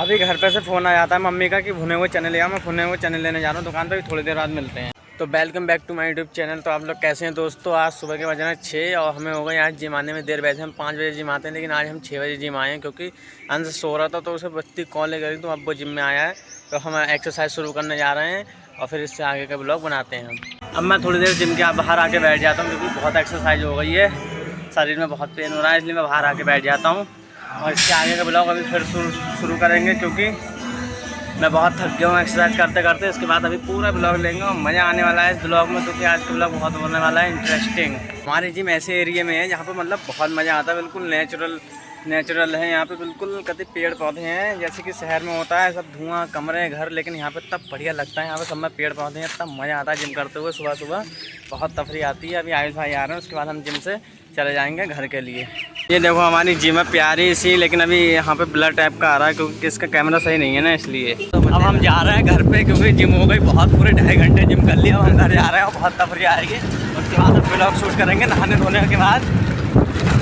अभी घर पे से फ़ोन आ जाता है मम्मी का कि भुने हुए चने ले आओ। मैं भुने हुए चने लेने जा रहा हूँ दुकान पे, थोड़ी देर बाद मिलते हैं। तो welcome back to my YouTube channel. तो आप लोग कैसे हैं दोस्तों? आज सुबह के बजे 6 और हमें हो गई आज जिम आने में देर। वैसे हम 5 बजे जिम आते हैं, लेकिन आज हम 6 बजे जिम आए हैं क्योंकि अंश सो रहा था तो उसे बच्ची कॉल करी तो अब वो जिम में आया है। तो हम एक्सरसाइज शुरू करने जा रहे हैं और फिर इससे आगे का ब्लॉग बनाते हैं हम। अब मैं थोड़ी देर जिम के बाहर आके बैठ जाता हूँ क्योंकि बहुत एक्सरसाइज हो गई है, शरीर में बहुत पेन हो रहा है, इसलिए मैं बाहर आके बैठ जाता हूँ। और इसके आगे का ब्लॉग अभी फिर शुरू करेंगे क्योंकि मैं बहुत थक गया हूँ एक्सरसाइज करते करते। इसके बाद अभी पूरा ब्लॉग लेंगे और मज़ा आने वाला है इस ब्लॉग में, क्योंकि आज का ब्लॉग बहुत होने वाला है इंटरेस्टिंग। हमारी जिम ऐसे एरिया में है जहाँ पर मतलब बहुत मज़ा आता है, बिल्कुल नेचुरल है यहाँ पे, बिल्कुल कभी पेड़ पौधे हैं जैसे कि शहर में होता है सब धुआं कमरे घर, लेकिन यहाँ पे तब बढ़िया लगता है। यहाँ पे सब में पेड़ पौधे हैं, तब मज़ा आता है जिम करते हुए। सुबह सुबह बहुत तफरी आती है। अभी आयुष भाई आ रहे हैं, उसके बाद हम जिम से चले जाएंगे घर के लिए। ये देखो हमारी जिम है प्यारी सी, लेकिन अभी यहाँ पे ब्लर टाइप का आ रहा है क्योंकि इसका कैमरा सही नहीं है ना, इसलिए। अब हम जा रहे हैं घर पे क्योंकि जिम हो गई बहुत, पूरे 2.5 घंटे जिम कर लिया। अब हम घर जा रहे हैं और बहुत तफरी आएगी। उसके बाद हम ब्लॉग शूट करेंगे नहाने धोने के बाद।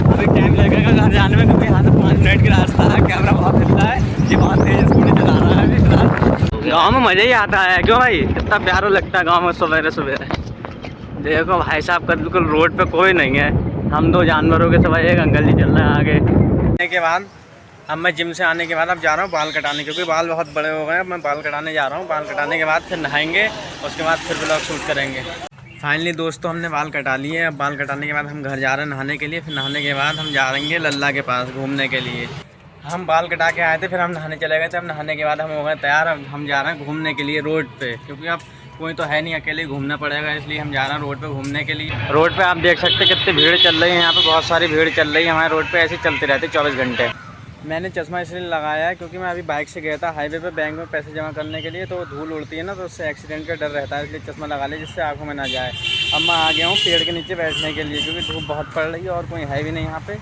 अभी टाइम लगेगा घर जाने में क्योंकि यहाँ से 5 मिनट का रास्ता है। कैमरा बहुत हिलता है, ये बहुत तेज स्कूटी चला रहा है फिलहाल। गाँव में मज़ा ही आता है क्यों भाई, कितना प्यारा लगता है गाँव में सवेरे सवेरे। देखो भाई साहब का बिल्कुल रोड पे कोई नहीं है, हम दो जानवरों के सिवाय एक अंकल जी चल रहे हैं आगे। आने के बाद अब मैं जिम से आने के बाद अब जा रहा हूँ बाल कटाने, क्योंकि बाल बहुत बड़े हो गए हैं। मैं बाल कटाने जा रहा हूँ, बाल कटाने के बाद फिर नहाएंगे, उसके बाद फिर ब्लॉग शूट करेंगे। फाइनली दोस्तों हमने बाल कटा लिए। अब बाल कटाने के बाद हम घर जा रहे हैं नहाने के लिए। फिर नहाने के बाद हम जाएंगे लल्ला के पास घूमने के लिए। हम बाल कटा के आए थे, फिर हम नहाने चले गए थे। अब नहाने के बाद हम हो गए तैयार। अब हम जा रहे हैं घूमने के लिए रोड पे, क्योंकि अब कोई तो है नहीं, अकेले घूमना पड़ेगा, इसलिए हम जा रहे हैं रोड पे घूमने के लिए। रोड पे आप देख सकते हैं कितनी भीड़ चल रही है, यहाँ पे बहुत सारी भीड़ चल रही है। हमारे रोड पे ऐसे चलते रहते 24 घंटे। मैंने चश्मा इसलिए लगाया है क्योंकि मैं अभी बाइक से गया था हाईवे पे बैंक में पैसे जमा करने के लिए, तो धूल उड़ती है ना, तो उससे एक्सीडेंट का डर रहता है, इसलिए चश्मा लगा लिया जिससे आँखों में ना जाए। अब मैं आ गया हूँ पेड़ के नीचे बैठने के लिए, क्योंकि धूप बहुत पड़ रही है और कोई है भी नहीं यहाँ पे।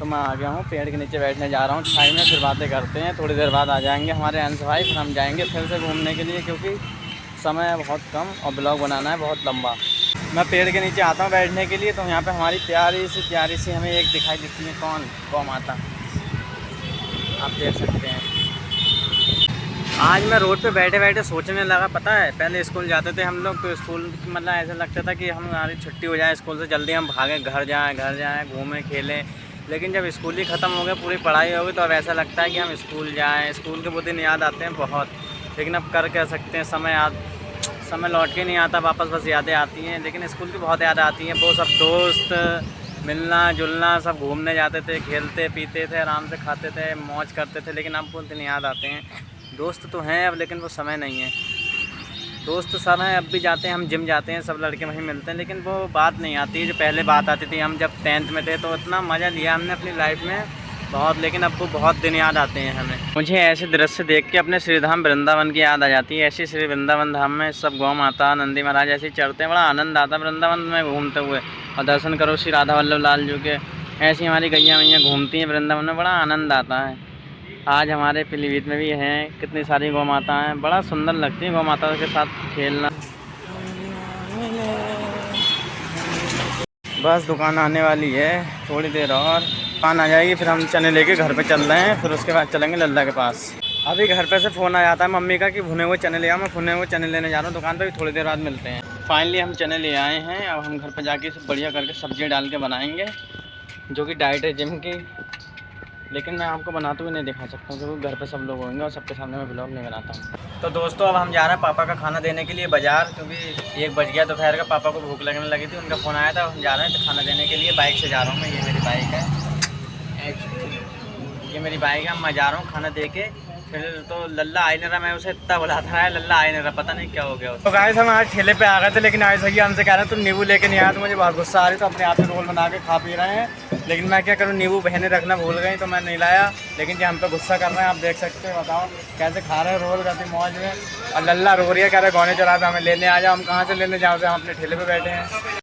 तो मैं आ गया हूँ पेड़ के नीचे बैठने जा रहा हूँ छाई में। फिर बातें करते हैं, थोड़ी देर बाद आ जाएंगे हमारे अंश भाई, फिर हम जाएंगे फिर से घूमने के लिए, क्योंकि समय है बहुत कम और ब्लॉग बनाना है बहुत लंबा। मैं पेड़ के नीचे आता हूँ बैठने के लिए, तो यहाँ पे हमारी प्यारी सी हमें एक दिखाई देती है। कौन? गौ माता, आप देख सकते हैं। आज मैं रोड पे बैठे बैठे सोचने लगा, पता है पहले स्कूल जाते थे हम लोग, तो स्कूल मतलब ऐसा लगता था कि हमारी छुट्टी हो जाए स्कूल से, जल्दी हम भागें घर जाएँ घूमें खेलें। लेकिन जब स्कूल ही ख़त्म हो गया, पूरी पढ़ाई हो गई, तो अब ऐसा लगता है कि हम स्कूल जाएँ। स्कूल के वो दिन याद आते हैं बहुत, लेकिन अब कर क्या सकते हैं, समय लौट के नहीं आता वापस, बस यादें आती हैं। लेकिन स्कूल की बहुत यादें आती हैं, वो सब दोस्त मिलना जुलना, सब घूमने जाते थे, खेलते पीते थे, आराम से खाते थे, मौज करते थे। लेकिन अब वो दिन याद आते हैं। दोस्त तो हैं अब, लेकिन वो समय नहीं है। दोस्त सब हैं, अब भी जाते हैं हम जिम जाते हैं, सब लड़के वहीं मिलते हैं, लेकिन वो बात नहीं आती जो पहले बात आती थी। हम जब 10th में थे तो इतना मज़ा लिया हमने अपनी लाइफ में बहुत, लेकिन अब वो बहुत दिन याद आते हैं हमें। मुझे ऐसे दृश्य देख के अपने श्रीधाम वृंदावन की याद आ जाती है। ऐसी श्री वृंदावन धाम में सब गौ माता नंदी महाराज ऐसे ही चढ़ते हैं, बड़ा आनंद आता है वृंदावन में घूमते हुए। और दर्शन करो श्री राधा वल्लभ लाल जी के, ऐसी हमारी गैया मैया घूमती हैं वृंदावन में, बड़ा आनंद आता है। आज हमारे पीलीभीत में भी हैं कितनी सारी गौ माता हैं, बड़ा सुंदर लगती है गौ माता के साथ खेलना। बस दुकान आने वाली है, थोड़ी देर और दुकान आ जाएगी, फिर हम चने लेके घर पे चल रहे हैं, फिर उसके बाद चलेंगे लल्ला के पास। अभी घर पे से फ़ोन आ जाता है मम्मी का कि भुने हुए चने ले आओ। मैं भुने हुए चने लेने जा रहा हूँ दुकान पे, थोड़ी देर बाद मिलते हैं। फाइनली हम चने ले आए हैं। अब हम घर पे जाके सब बढ़िया करके सब्जियाँ डाल के बनाएंगे, जो कि डाइट है जिम की। लेकिन मैं आपको बनाते हुए नहीं दिखा सकता हूँ क्योंकि घर पे सब लोग होंगे और सबके सामने मैं ब्लॉग नहीं बनाता हूँ। तो दोस्तों अब हम जा रहे हैं पापा का खाना देने के लिए बाज़ार, क्योंकि 1 बज गया दोपहर का। पापा को भूख लगने लगी थी, उनका फ़ोन आया था, हम जा रहे हैं तो खाना देने के लिए। बाइक से जा रहा हूँ मैं, ये मेरी बाइक है, ये मेरी बाइक है। मैं जा रहा हूँ खाना दे के। फिर तो लल्ला आई नहीं रहा, मैं उसे इतना बुलाता रहा है, लल्ला आई नहीं रहा, पता नहीं क्या हो गया उसे। तो गाइस हम आज ठेले पे आ गए थे, लेकिन आज भैया हमसे कह रहे हैं तुम नींबू लेके नहीं आया, तो मुझे बहुत गुस्सा आ रही, तो अपने आप से रोल बना के खा पी रहे हैं। लेकिन मैं क्या करूँ, नींबू बहने रखना भूल गई तो मैं नहीं लाया। लेकिन जो हम पे गुस्सा कर रहे हैं आप देख सकते हैं, बताओ कैसे खा रहे हैं रोल करती मौज में। और लल्ला रो रही है, कह रहे गौने चला पे हमें लेने आ जाओ। हम कहाँ से लेने जाओ, हम अपने ठेले पे बैठे हैं।